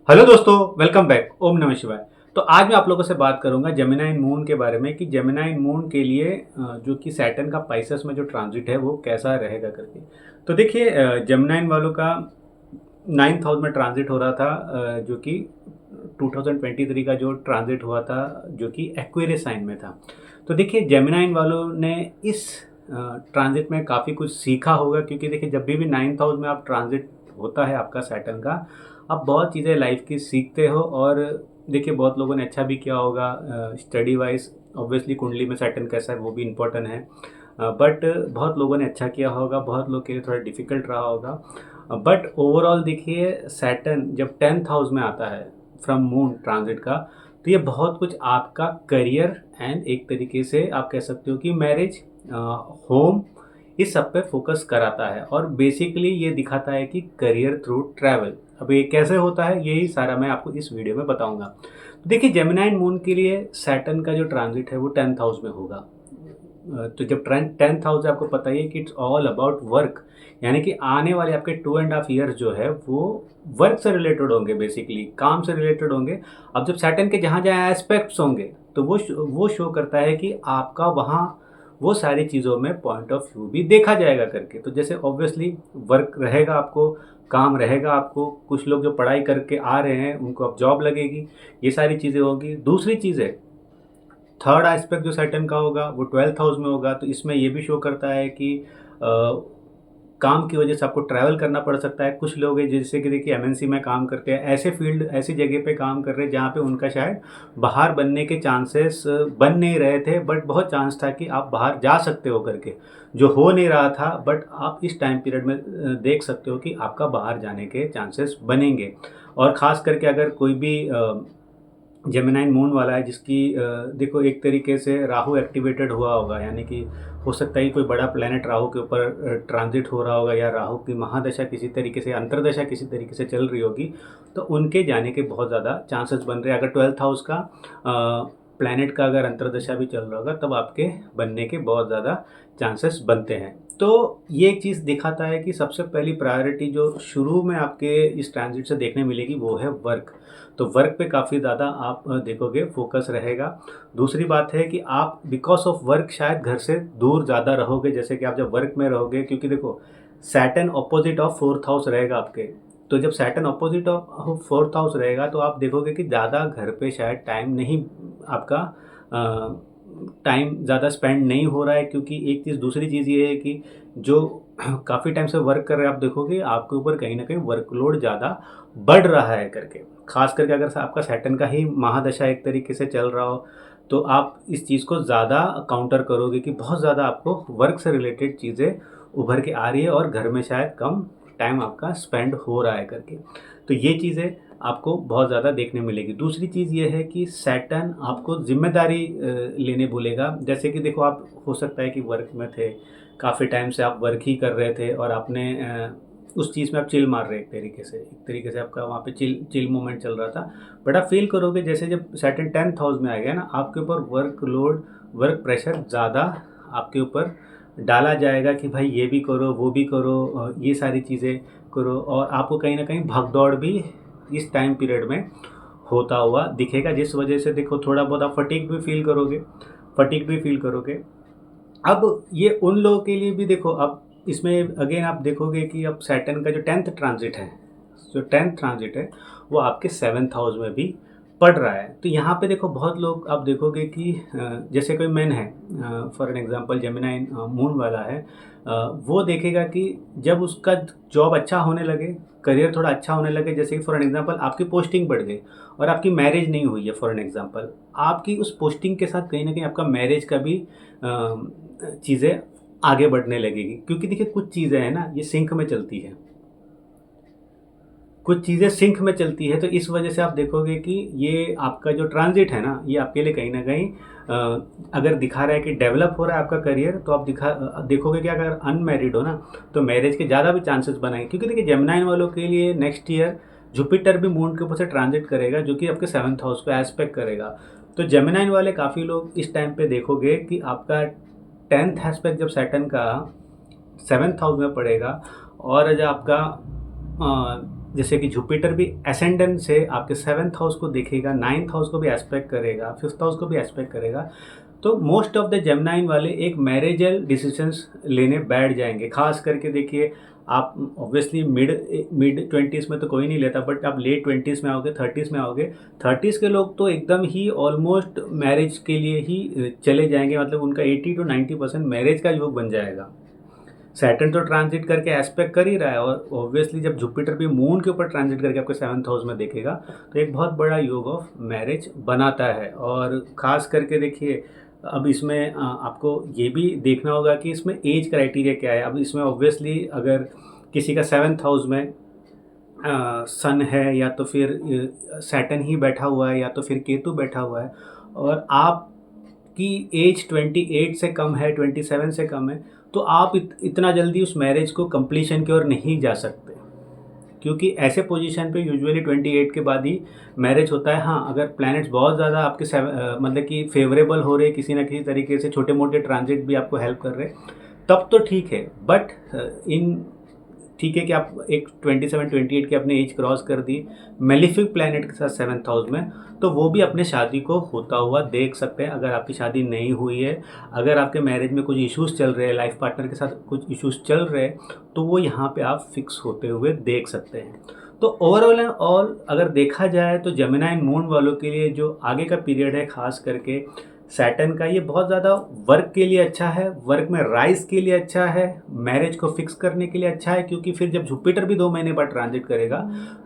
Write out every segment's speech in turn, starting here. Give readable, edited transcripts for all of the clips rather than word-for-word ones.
Hello दोस्तों, welcome back. ओम नमः शिवाय। तो आज मैं आप लोगों से बात करूंगा जेमिनाई मून के बारे में कि जेमिनाई मून के लिए जो कि सैटर्न का पाइसेस में जो ट्रांजिट है वो कैसा रहेगा करके। तो देखिए, जेमिनाई वालों का 9th हाउस में ट्रांजिट हो रहा था, जो कि 2023 का जो ट्रांजिट हुआ था जो कि एक्वेरियस साइन में था। तो देखिए, जेमिनाई वालों ने इस ट्रांजिट में काफ़ी कुछ सीखा होगा, क्योंकि देखिए जब भी 9th हाउस में आप ट्रांजिट होता है आपका सैटर्न का, आप बहुत चीज़ें लाइफ की सीखते हो। और देखिए बहुत लोगों ने अच्छा भी किया होगा स्टडी वाइज। ऑब्वियसली कुंडली में सैटर्न कैसा है वो भी इम्पोर्टेंट है, बट बहुत लोगों ने अच्छा किया होगा, बहुत लोग के लिए थोड़ा डिफिकल्ट रहा होगा। बट ओवरऑल देखिए, सैटर्न जब 10th हाउस में आता है फ्रॉम मून ट्रांजिट का, तो ये बहुत कुछ आपका करियर एंड एक तरीके से आप कह सकते हो कि मैरिज, होम, इस सब पे फोकस कराता है। और बेसिकली ये दिखाता है कि करियर थ्रू ट्रैवल। अब ये कैसे होता है यही सारा मैं आपको इस वीडियो में बताऊंगा। तो देखिए, जेमिनाई मून के लिए सैटर्न का जो ट्रांजिट है वो 10th हाउस में होगा। तो जब 10th हाउस है, आपको पता ही है कि इट्स ऑल अबाउट वर्क। यानी कि आने वाले आपके 2.5 ईयर्स जो है वो वर्क से रिलेटेड होंगे, बेसिकली काम से रिलेटेड होंगे। अब जब सैटर्न के जहाँ जहाँ एस्पेक्ट्स होंगे तो वो शो करता है कि आपका वहाँ वो सारी चीज़ों में पॉइंट ऑफ व्यू भी देखा जाएगा करके। तो जैसे ऑब्वियसली वर्क रहेगा आपको, काम रहेगा आपको, कुछ लोग जो पढ़ाई करके आ रहे हैं उनको अब जॉब लगेगी, ये सारी चीज़ें होगी। दूसरी चीज़ है, थर्ड एस्पेक्ट जो सैटर्न का होगा वो 12th हाउस में होगा। तो इसमें ये भी शो करता है कि काम की वजह से आपको ट्रैवल करना पड़ सकता है। कुछ लोग हैं जैसे कि देखिए एमएनसी में काम करते हैं, ऐसे फील्ड ऐसी जगह पे काम कर रहे हैं जहाँ पे उनका शायद बाहर बनने के चांसेस बन नहीं रहे थे, बट बहुत चांस था कि आप बाहर जा सकते हो करके, जो हो नहीं रहा था। बट आप इस टाइम पीरियड में देख सकते हो कि आपका बाहर जाने के चांसेस बनेंगे। और ख़ास करके अगर कोई भी जेमिनाई मून वाला है जिसकी देखो एक तरीके से राहु एक्टिवेटेड हुआ होगा, यानी कि हो सकता है कि कोई बड़ा प्लेनेट राहु के ऊपर ट्रांजिट हो रहा होगा, या राहु की महादशा किसी तरीके से, अंतर्दशा किसी तरीके से चल रही होगी, तो उनके जाने के बहुत ज़्यादा चांसेस बन रहे हैं। अगर 12th हाउस का प्लैनेट का अगर अंतर्दशा भी चल रहा होगा तब आपके बनने के बहुत ज़्यादा चांसेस बनते हैं। तो ये एक चीज़ दिखाता है कि सबसे पहली प्रायोरिटी जो शुरू में आपके इस ट्रांजिट से देखने मिलेगी वो है वर्क। तो वर्क पे काफ़ी ज़्यादा आप देखोगे फोकस रहेगा। दूसरी बात है कि आप बिकॉज ऑफ वर्क शायद घर से दूर ज़्यादा रहोगे, जैसे कि आप जब वर्क में रहोगे, क्योंकि देखो Saturn opposite of 4th house रहेगा आपके। तो जब Saturn opposite of 4th house रहेगा तो आप देखोगे कि ज़्यादा घर पे शायद टाइम नहीं आपका टाइम ज़्यादा स्पेंड नहीं हो रहा है। क्योंकि एक चीज़, दूसरी चीज़ ये है कि जो काफ़ी टाइम से वर्क कर रहे हैं आप देखोगे आपके ऊपर कहीं ना कहीं वर्कलोड ज़्यादा बढ़ रहा है करके। खास करके अगर आपका सैटर्न का ही महादशा एक तरीके से चल रहा हो तो आप इस चीज़ को ज़्यादा काउंटर करोगे कि बहुत ज़्यादा आपको वर्क से रिलेटेड चीज़ें उभर के आ रही है और घर में शायद कम टाइम आपका स्पेंड हो रहा है करके। तो ये चीज़ें आपको बहुत ज़्यादा देखने मिलेगी। दूसरी चीज़ ये है कि सैटर्न आपको ज़िम्मेदारी लेने बोलेगा। जैसे कि देखो, आप हो सकता है कि वर्क में थे, काफ़ी टाइम से आप वर्क ही कर रहे थे और आपने उस चीज़ में आप चिल मार रहे हैं, एक तरीके से आपका वहाँ पे चिल चिल मोमेंट चल रहा था। बट आप फ़ील करोगे जैसे जब सैटर्न 10th हाउस में आ गया ना, आपके ऊपर वर्कलोड, वर्क प्रेशर ज़्यादा आपके ऊपर डाला जाएगा कि भाई ये भी करो, वो भी करो, ये सारी चीज़ें करो। और आपको कहीं न कहीं भाग-दौड़ भी इस टाइम पीरियड में होता हुआ दिखेगा, जिस वजह से देखो थोड़ा बहुत आप फटीग भी फ़ील करोगे। अब ये उन लोगों के लिए भी देखो, अब इसमें अगेन आप देखोगे कि अब सैटर्न का जो 10th ट्रांजिट है वो आपके 7th हाउस में भी पड़ रहा है। तो यहाँ पे देखो बहुत लोग आप देखोगे कि जैसे कोई मैन है, for an example Gemini moon वाला है, वो देखेगा कि जब उसका जॉब अच्छा होने लगे, करियर थोड़ा अच्छा होने लगे, जैसे कि फॉर एन एग्जांपल आपकी पोस्टिंग बढ़ गई और आपकी मैरिज नहीं हुई है, फॉर एन एग्जांपल आपकी उस पोस्टिंग के साथ कहीं ना कहीं आपका मैरिज का भी चीज़ें आगे बढ़ने लगेगी। क्योंकि देखिए कुछ चीज़ें हैं ना, ये सिंक में चलती है, कुछ चीज़ें सिंक में चलती है। तो इस वजह से आप देखोगे कि ये आपका जो ट्रांजिट है ना, ये आपके लिए कहीं ना कहीं अगर दिखा रहा है कि डेवलप हो रहा है आपका करियर, तो आप देखोगे कि अगर अनमैरिड हो ना तो मैरिज के ज़्यादा भी चांसेस बनाएंगे। क्योंकि देखिए जेमिनाइन वालों के लिए नेक्स्ट ईयर जुपिटर भी मून के ऊपर से ट्रांजिट करेगा, जो कि आपके 7th हाउस पे एस्पेक्ट करेगा। तो जेमिनाइन वाले काफ़ी लोग इस टाइम पे देखोगे कि आपका 10th एस्पेक्ट जब सैटर्न का 7th हाउस में पड़ेगा, और जब आपका जैसे कि जुपिटर भी एसेंडेंट से आपके 7th हाउस को देखेगा, 9th हाउस को भी एस्पेक्ट करेगा, 5th हाउस को भी एस्पेक्ट करेगा। तो मोस्ट ऑफ द जेमिनाइन वाले एक मैरिजल डिसीजंस लेने बैठ जाएंगे। खास करके देखिए, आप ऑब्वियसली मिड मिड 20s में तो कोई नहीं लेता, बट आप लेट 20s में आओगे, 30s में आओगे, 30s के लोग तो एकदम ही ऑलमोस्ट मैरिज के लिए ही चले जाएंगे। मतलब उनका 80 to 90% मैरिज का योग बन जाएगा। सैटर्न तो ट्रांजिट करके एस्पेक्ट कर ही रहा है, और ऑब्वियसली जब जुपिटर भी मून के ऊपर ट्रांजिट करके आपके 7th हाउस में देखेगा तो एक बहुत बड़ा योग ऑफ मैरिज बनाता है। और ख़ास करके देखिए, अब इसमें आपको ये भी देखना होगा कि इसमें एज क्राइटेरिया क्या है। अब इसमें ऑब्वियसली अगर किसी का 7th हाउस में सन है, या तो फिर सैटर्न ही बैठा हुआ है, या तो फिर केतु बैठा हुआ है, और आपकी एज 28 से कम है, 27 से कम है, तो आप इतना जल्दी उस मैरिज को कंप्लीशन की ओर नहीं जा सकते, क्योंकि ऐसे पोजीशन पे यूजुअली 28 के बाद ही मैरिज होता है। हाँ, अगर प्लैनेट्स बहुत ज़्यादा आपके मतलब कि फेवरेबल हो रहे, किसी ना किसी तरीके से छोटे मोटे ट्रांजिट भी आपको हेल्प कर रहे, तब तो ठीक है। बट इन ठीक है कि आप एक 27-28 की अपनी एज क्रॉस कर दी मेलिफिक प्लैनेट के साथ 7th हाउस में, तो वो भी अपने शादी को होता हुआ देख सकते हैं। अगर आपकी शादी नहीं हुई है, अगर आपके मैरिज में कुछ इश्यूज़ चल रहे हैं, लाइफ पार्टनर के साथ कुछ इश्यूज़ चल रहे हैं, तो वो यहाँ पे आप फिक्स होते हुए देख सकते हैं। तो ओवरऑल एंड ऑल अगर देखा जाए तो जेमिनाई मून वालों के लिए जो आगे का पीरियड है, खास करके सैटर्न का, ये बहुत ज़्यादा वर्क के लिए अच्छा है, वर्क में राइज के लिए अच्छा है, मैरिज को फिक्स करने के लिए अच्छा है, क्योंकि फिर जब जुपिटर भी 2 महीने बाद ट्रांजिट करेगा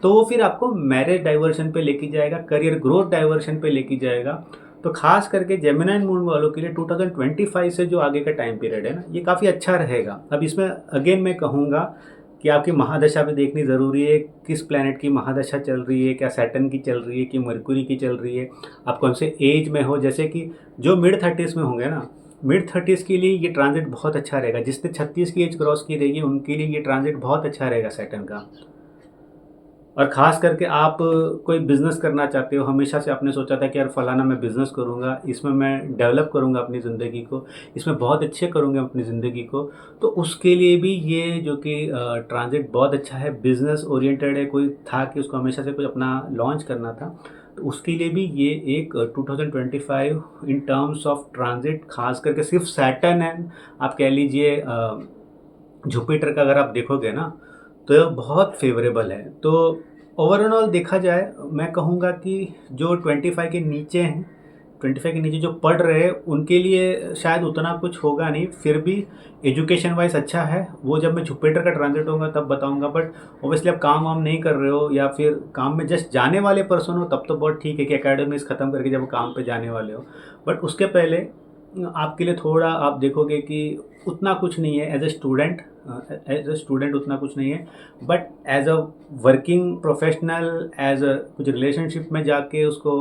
तो वो फिर आपको मैरिज डाइवर्शन पे लेके जाएगा, करियर ग्रोथ डाइवर्शन पे लेके जाएगा। तो खास करके जेमिनाई मून वालों के लिए 2025 से जो आगे का टाइम पीरियड है ना, ये काफ़ी अच्छा रहेगा। अब इसमें अगेन मैं कहूँगा कि आपकी महादशा भी देखनी ज़रूरी है, किस प्लैनेट की महादशा चल रही है, क्या सैटर्न की चल रही है कि मरकुरी की चल रही है, आप कौन से एज में हो। जैसे कि जो मिड 30s में होंगे ना, मिड 30s के लिए ये ट्रांजिट बहुत अच्छा रहेगा। जिसने 36 की एज क्रॉस की रहेगी उनके लिए ये ट्रांजिट बहुत अच्छा रहेगा सैटर्न का। और ख़ास करके आप कोई बिज़नेस करना चाहते हो, हमेशा से आपने सोचा था कि यार फलाना मैं बिज़नेस करूँगा, इसमें मैं डेवलप करूँगा अपनी ज़िंदगी को, इसमें बहुत अच्छे करूँगा अपनी ज़िंदगी को, तो उसके लिए भी ये जो कि ट्रांजिट बहुत अच्छा है। बिज़नेस ओरिएंटेड है, कोई था कि उसको हमेशा से कुछ अपना लॉन्च करना था, तो उसके लिए भी ये एक 2025 इन टर्म्स ऑफ ट्रांजिट, खास करके सिर्फ सैटर्न एंड आप कह लीजिए जुपिटर का अगर आप देखोगे ना, तो ये बहुत फेवरेबल है। तो ओवरऑल देखा जाए, मैं कहूँगा कि जो 25 के नीचे हैं, 25 के नीचे जो पढ़ रहे हैं उनके लिए शायद उतना कुछ होगा नहीं, फिर भी एजुकेशन वाइज अच्छा है। वो जब मैं जुपिटर का ट्रांजिट होगा तब बताऊंगा। बट ऑब्वियसली आप काम वाम नहीं कर रहे हो, या फिर काम में जस्ट जाने वाले पर्सन हो, तब तो बहुत ठीक है कि एकेडमीज ख़त्म करके जब काम पे जाने वाले हो। बट उसके पहले आपके लिए थोड़ा आप देखोगे कि उतना कुछ नहीं है एज ए स्टूडेंट उतना कुछ नहीं है, but as a working professional, as a कुछ रिलेशनशिप में जाके उसको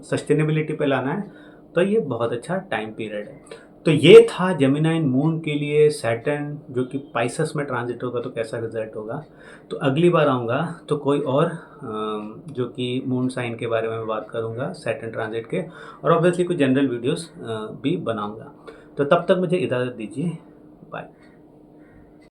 सस्टेनेबिलिटी पे लाना है, तो ये बहुत अच्छा टाइम पीरियड है। तो ये था जेमिनाई मून के लिए सैटर्न जो कि पाइसेस में ट्रांजिट होगा तो कैसा रिजल्ट होगा। तो अगली बार आऊँगा तो कोई और जो कि मून साइन के बारे में बात करूँगा सैटर्न ट्रांजिट के, और ऑब्वियसली कुछ जनरल वीडियोस भी बनाऊँगा। तो तब तक मुझे इजाज़त दीजिए, बाय।